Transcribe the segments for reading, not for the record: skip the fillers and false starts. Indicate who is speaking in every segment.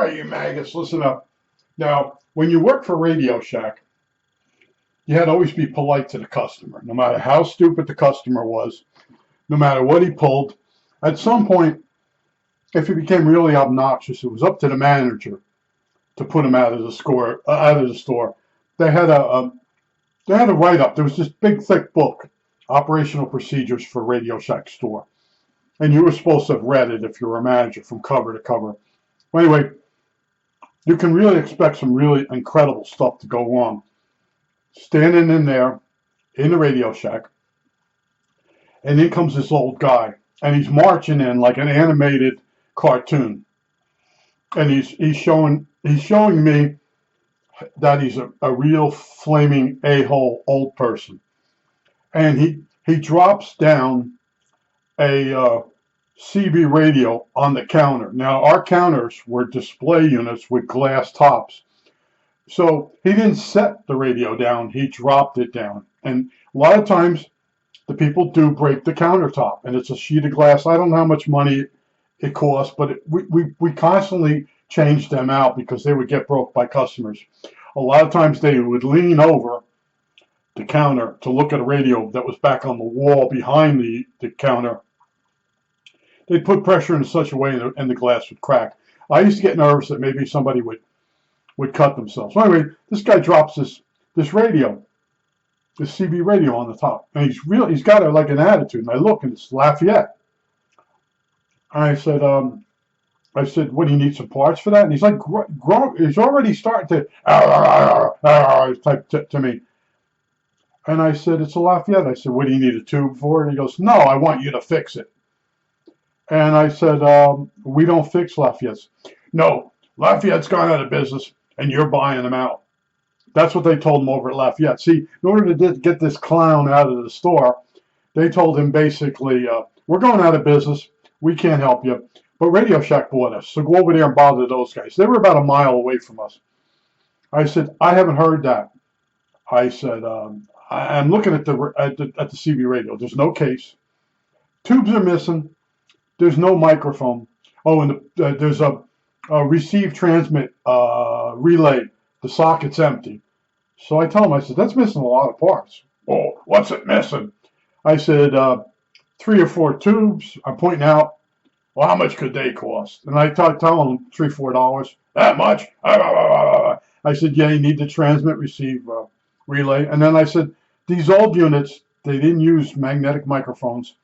Speaker 1: right, you maggots, listen up. Now, when you work for Radio Shack, you had to always be polite to the customer, no matter how stupid the customer was, no matter what he pulled. At some point, if he became really obnoxious, it was up to the manager to put him out of the store. They had a write-up. There was this big, thick book, Operational Procedures for Radio Shack Store, and you were supposed to have read it if you were a manager from cover to cover. Well, anyway, you can really expect some really incredible stuff to go on. Standing in there, in the Radio Shack, and in comes this old guy, and he's marching in like an animated cartoon, and he's showing me that he's a real flaming a-hole old person, and he drops down a CB radio on the counter. Now, our counters were display units with glass tops. So he didn't set the radio down, he dropped it down. And a lot of times the people do break the countertop, and it's a sheet of glass. I don't know how much money it costs, but we constantly changed them out because they would get broke by customers. A lot of times they would lean over the counter to look at a radio that was back on the wall behind the counter. They'd put pressure in such a way and the glass would crack. I used to get nervous that maybe somebody would cut themselves. So anyway, this guy drops this radio, this CB radio on the top, and he's got like an attitude. And I look, and it's Lafayette. And I said, what, do you need some parts for that? And he's like, he's already starting to type to me. And I said, it's a Lafayette. I said, what, do you need a tube for it? And he goes, no, I want you to fix it. And I said, we don't fix Lafayettes. No, Lafayette's gone out of business, and you're buying them out. That's what they told him over at Lafayette. See, in order to get this clown out of the store, they told him basically, we're going out of business. We can't help you. But Radio Shack bought us, so go over there and bother those guys. They were about a mile away from us. I said, I haven't heard that. I said, I'm looking at the CB radio. There's no case. Tubes are missing. There's no microphone. Oh, and there's a receive transmit relay. The socket's empty. So I tell him, I said, that's missing a lot of parts. Oh, what's it missing? I said, 3 or 4 tubes. I'm pointing out, well, how much could they cost? And I tell him $3, $4. That much? I said, yeah, you need the transmit receive relay. And then I said, these old units, they didn't use magnetic microphones.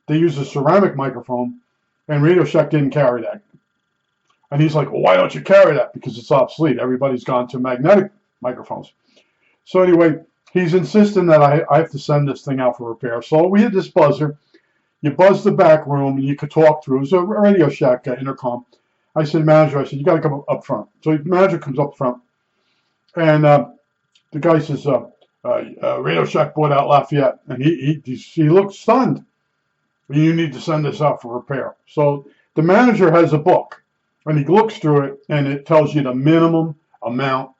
Speaker 1: They used a ceramic microphone, and Radio Shack didn't carry that. And he's like, well, why don't you carry that? Because it's obsolete. Everybody's gone to magnetic microphones. So anyway, he's insisting that I have to send this thing out for repair. So we had this buzzer. You buzz the back room, and you could talk through. It was a Radio Shack intercom. I said, manager, I said, you got to come up front. So the manager comes up front, and the guy says, Radio Shack bought out Lafayette. And he looks stunned. You need to send this out for repair. So the manager has a book, and he looks through it, and it tells you the minimum amount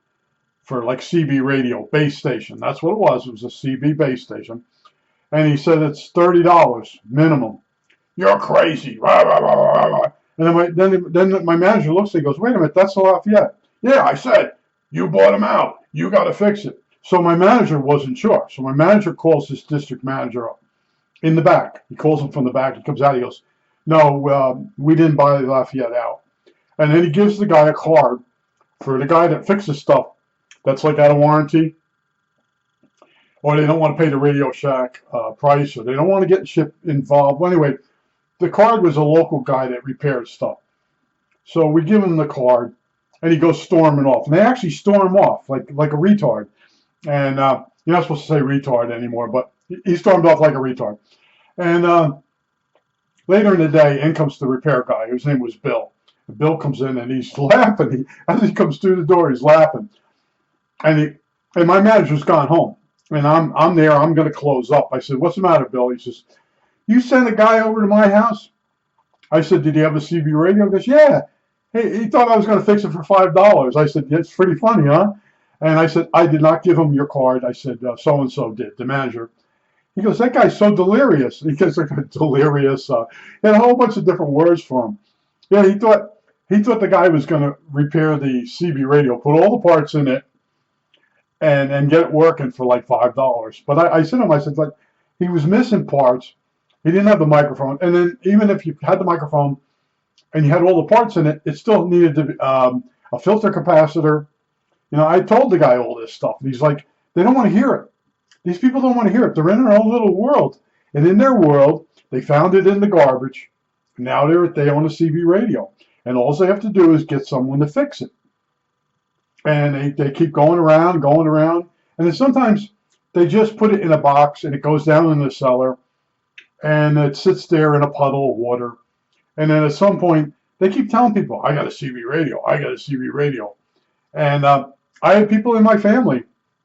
Speaker 1: for like CB radio, base station. That's what it was. It was a CB base station. And he said it's $30 minimum. You're crazy. And then my manager looks and he goes, wait a minute, that's a Lafayette. Yeah, I said, you bought them out. You got to fix it. So my manager wasn't sure. So my manager calls this district manager up in the back. He calls him from the back. He comes out. He goes, no, we didn't buy the Lafayette out. And then he gives the guy a card for the guy that fixes stuff that's like out of warranty, or they don't want to pay the Radio Shack price, or they don't want to get ship involved. Well, anyway, the card was a local guy that repaired stuff. So we give him the card, and he goes storming off. And they actually storm off like a retard. And you're not supposed to say retard anymore, but he stormed off like a retard. And later in the day, in comes the repair guy, whose name was Bill. And Bill comes in, and he's laughing. As he comes through the door, he's laughing. And my manager's gone home. And I'm there. I'm going to close up. I said, what's the matter, Bill? He says, you sent a guy over to my house? I said, did he have a CB radio? He goes, yeah. Hey, he thought I was going to fix it for $5. I said, it's pretty funny, huh? And I said, I did not give him your card. I said, so-and-so did, the manager. He goes, that guy's so delirious. He goes, delirious. He had a whole bunch of different words for him. Yeah, he thought He thought the guy was going to repair the CB radio, put all the parts in it, and get it working for like $5. But I said to him, I said, like, he was missing parts. He didn't have the microphone. And then even if you had the microphone and you had all the parts in it, it still needed to be, a filter capacitor. You know, I told the guy all this stuff. And he's like, they don't want to hear it. These people don't want to hear it. They're in their own little world. And in their world, they found it in the garbage. Now they own a CB radio. And all they have to do is get someone to fix it. And they keep going around. And then sometimes they just put it in a box and it goes down in the cellar and it sits there in a puddle of water. And then at some point, they keep telling people, I got a CB radio, I got a CB radio. And I had people in my family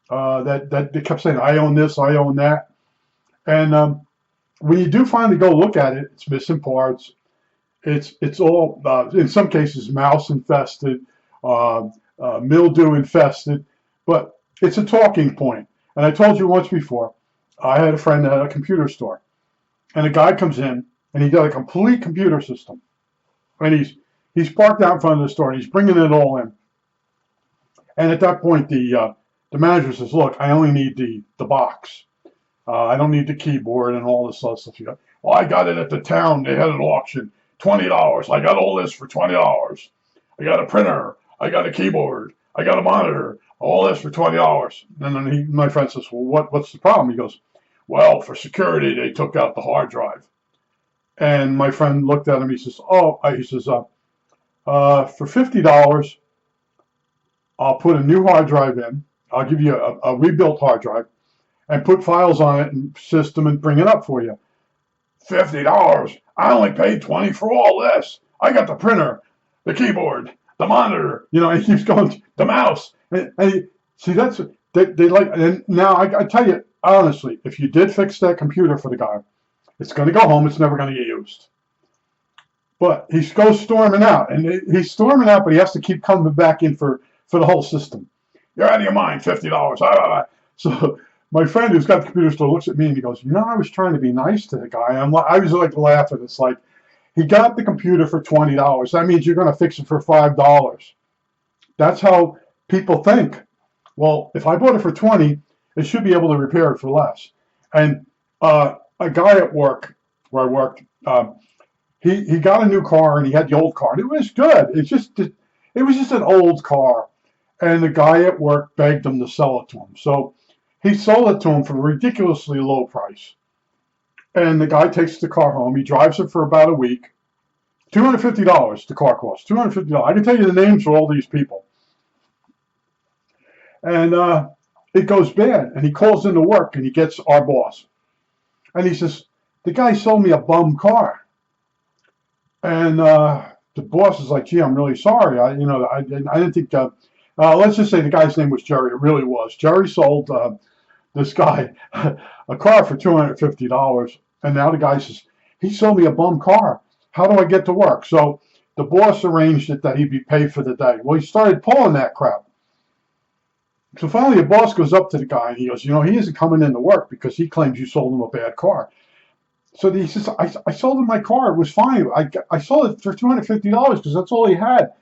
Speaker 1: that they kept saying, I own this, I own that. And when you do finally go look at it, it's missing parts. It's all, in some cases, mouse infested, mildew infested, but it's a talking point. And I told you once before, I had a friend that had a computer store, and a guy comes in, and he got a complete computer system, and he's parked out in front of the store, and he's bringing it all in. And at that point, the manager says, "Look, I only need the box. I don't need the keyboard and all this other stuff you got." "Well, I got it at the town. They had an auction. $20. I got all this for $20. I got a printer. I got a keyboard. I got a monitor. All this for $20. And then my friend says, "Well, what's the problem?" He goes, "Well, for security, they took out the hard drive." And my friend looked at him. He says, "For $50, I'll put a new hard drive in. I'll give you a rebuilt hard drive and put files on it and system and bring it up for you." $50? I only paid $20 for all this. I got the printer, the keyboard, the monitor, and he keeps going, the mouse. See, that's, they like, and now I tell you, honestly, if you did fix that computer for the guy, it's going to go home, it's never going to get used. But he goes storming out, and he's storming out, but he has to keep coming back in for the whole system. "You're out of your mind, $50. So my friend who's got the computer store looks at me and he goes, "I was trying to be nice to the guy." I was like laughing. It's like, he got the computer for $20. That means you're going to fix it for $5. That's how people think. Well, if I bought it for $20, it should be able to repair it for less. And a guy at work where I worked, he got a new car and he had the old car. And it was good. It was just an old car. And the guy at work begged him to sell it to him. So he sold it to him for a ridiculously low price. And the guy takes the car home. He drives it for about a week. $250 the car cost. $250. I can tell you the names for all these people. And it goes bad. And he calls into work and he gets our boss. And he says, "The guy sold me a bum car." And the boss is like, "Gee, I'm really sorry. I didn't think." Let's just say the guy's name was Jerry. It really was. Jerry sold this guy a car for $250. And now the guy says, "He sold me a bum car. How do I get to work?" So the boss arranged it that he'd be paid for the day. Well, he started pulling that crap. So finally, the boss goes up to the guy and he goes, "He isn't coming in to work because he claims you sold him a bad car." So he says, I sold him my car. It was fine. I sold it for $250 because that's all he had."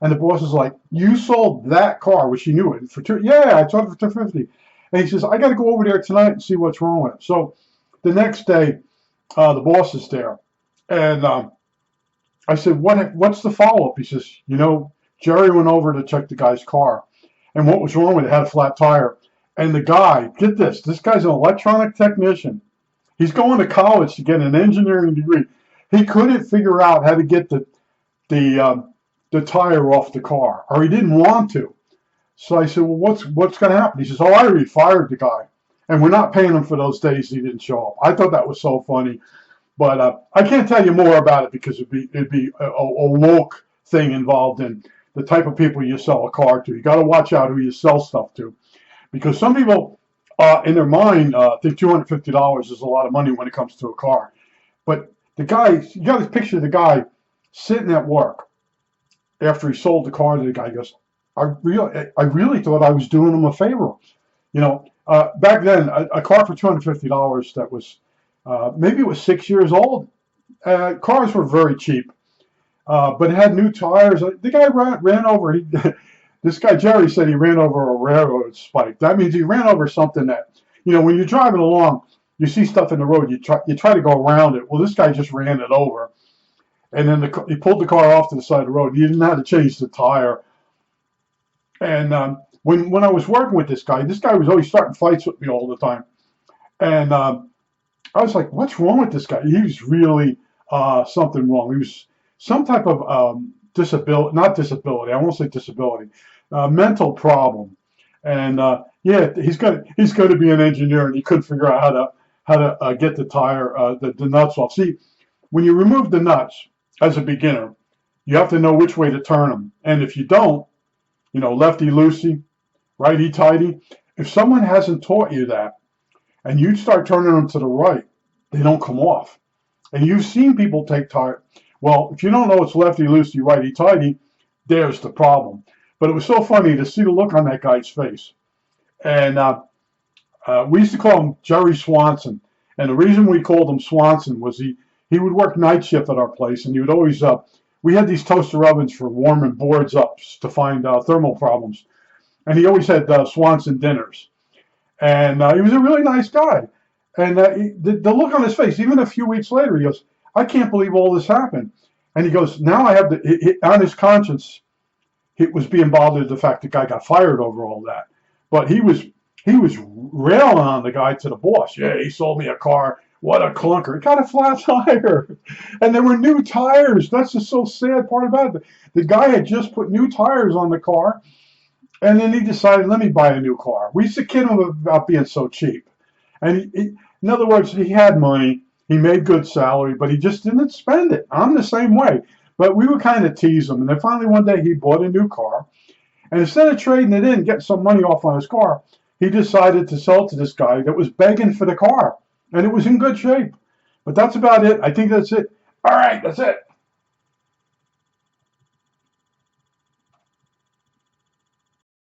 Speaker 1: And the boss is like, "You sold that car," which he knew it for Yeah, I sold it for $250. And he says, "I got to go over there tonight and see what's wrong with it." So the next day, the boss is there, and I said, "What's the follow-up?" He says, "Jerry went over to check the guy's car, and what was wrong with it? Had a flat tire." And the guy, get this guy's an electronic technician. He's going to college to get an engineering degree. He couldn't figure out how to get the tire off the car, or he didn't want to. So I said, "Well, what's going to happen?" He says, "Oh, I already fired the guy, and we're not paying him for those days he didn't show up." I thought that was so funny, but I can't tell you more about it because it'd be a woke thing involved in the type of people you sell a car to. You got to watch out who you sell stuff to, because some people in their mind think $250 is a lot of money when it comes to a car. But the guy, you got to picture the guy sitting at work after he sold the car to the guy. He goes, I really thought I was doing him a favor. Back then, a car for $250 that was, maybe it was 6 years old. Cars were very cheap. but it had new tires. The guy ran over. This guy Jerry said he ran over a railroad spike. That means he ran over something that, when you're driving along, you see stuff in the road, you try to go around it. Well, this guy just ran it over, and then he pulled the car off to the side of the road. He didn't know how to change the tire. And when I was working with this guy was always starting fights with me all the time. And I was like, what's wrong with this guy? He was really something wrong. He was some type of disability, not disability, I won't say disability, mental problem. And yeah, he's going to be an engineer, and he couldn't figure out how to get the tire, the nuts off. See, when you remove the nuts as a beginner, you have to know which way to turn them. And if you don't, lefty loosey, righty tighty, if someone hasn't taught you that, and you start turning them to the right, they don't come off. And you've seen people take tire. Well, if you don't know it's lefty loosey, righty tighty, there's the problem. But it was so funny to see the look on that guy's face. And we used to call him Jerry Swanson. And the reason we called him Swanson was he would work night shift at our place, and he would always, we had these toaster ovens for warming boards up to find thermal problems. And he always had Swanson dinners. And he was a really nice guy. And the look on his face, even a few weeks later, he goes, I can't believe all this happened. And he goes, now I have on his conscience, it was being bothered the fact the guy got fired over all that. But he was railing on the guy to the boss. Yeah, he sold me a car. What a clunker. He got a flat tire. And there were new tires. That's the so sad part about it. The guy had just put new tires on the car. And then he decided, let me buy a new car. We used to kid him about being so cheap. And in other words, he had money. He made good salary, but he just didn't spend it. I'm the same way. But we would kind of tease him. And then finally one day he bought a new car. And instead of trading it in, getting some money off on his car, he decided to sell it to this guy that was begging for the car. And it was in good shape. But that's about it. I think that's it. All right, that's it.